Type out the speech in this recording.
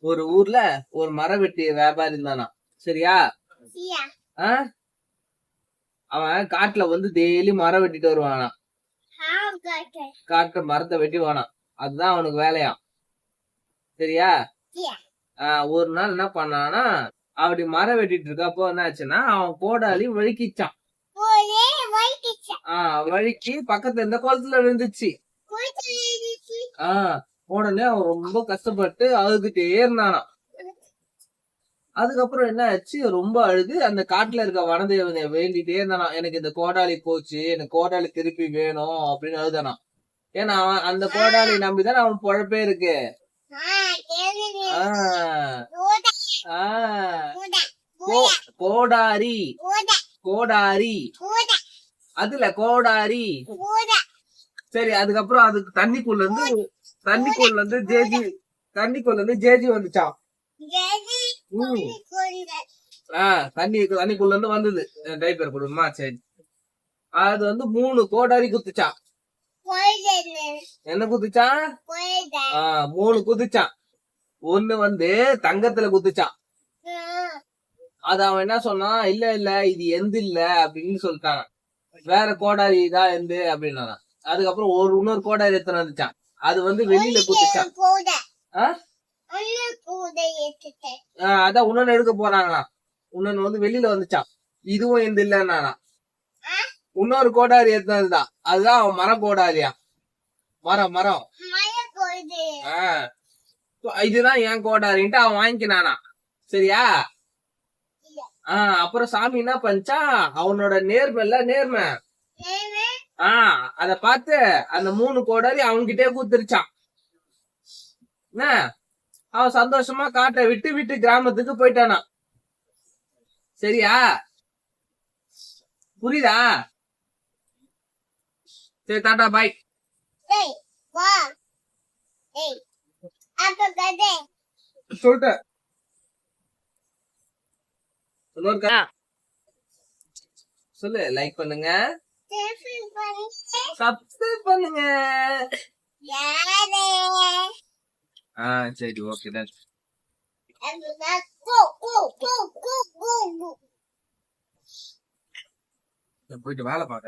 ஒரு ஊர்ல ஒரு மரம் வெட்டி வியாபாரி இருந்தானா. சரியா? அவன் காட்டுல வந்து டெய்லி மரம் வெட்டிட்டு வருவானா. காட்டுல மரத்தை வெட்டிவானா. அதுதான் அவனுக்கு வேலையா. சரியா? ஒரு நாள் என்ன பண்ணானா, அப்படி மரம் வெட்டிட்டு இருக்கப்போ என்ன ஆச்சுன்னா, அவன் கோடாலி வழுக்கிச்சான். வழுக்கி பக்கத்துல இருந்த குளத்துல விழுந்துச்சு. உடனே அவன் ரொம்ப கஷ்டப்பட்டு அழுதுட்டே இருந்தானா. அதுக்கப்புறம் என்ன ஆச்சு, ரொம்ப அழுது அந்த காட்டுல இருக்க வனதேவதைய வேண்டிட்டே இருந்தானா, எனக்கு இந்த கோடாலி போச்சு, எனக்கு கோடாலி திருப்பி வேணும் அப்படின்னு அழுதானா. ஏன்னா அவன் அந்த கோடாலி நம்பிதான் அவன் பொழப்பே இருக்கு. கோடாரி கோடாரி அதுல கோடாரி. சரி, அதுக்கப்புறம் அதுக்கு தண்ணிக்குள்ள இருந்து ஜேஜி வந்துச்சான். தண்ணிக்குள்ள இருந்து வந்தது. டைப்பர் கொடுமா. சரி, அது வந்து 3 கோடாரி குத்துச்சான். என்ன குத்துச்சான்? 3 குத்துச்சான். ஒண்ணு வந்து தங்கத்துல குத்துச்சான். அது அவன் என்ன சொன்னான், இல்ல இல்ல இது எந்த இல்ல அப்படின்னு சொல்லிட்டான். வேற கோடாரி தான் எந்த அப்படின்னா. அதுக்கப்புறம் இன்னொரு கோடாரி எத்தனை வந்துச்சான். அது வந்து வெளியில குத்துச்சான். அதான் உன்னொன்னு எடுக்க போறாங்களாம். உன்னொன்னு வந்து வெளியில வந்துச்சான். இதுவும் எந்த இல்லன்னா இன்னொரு கோடாரி எத்தனதுதான். அதுதான் அவன் மர கோடாரியா. மரம் இதுதான் என் கோடாரின்ட்டு அவன் வாங்கிக்கினானா. சரியா? அப்புறம் சாமி என்ன பண்ணிச்சா, அவனோட நேர்மை அத பார்த்து அந்த 3 கோடாரி அவன்கிட்டே கூத்துருச்சான். அவன் சந்தோஷமா காட்டை விட்டு கிராமத்துக்கு போயிட்டானா. சரியா? புரியுதா? சரி, டாடா பாய். சொல்லிட்டேன். சொல்லு. லைக் பண்ணுங்க, சப்ஸ்கிரைப் பண்ணுங்க. சரி, ஓகே. போயிட்டு வேலை பாக்க.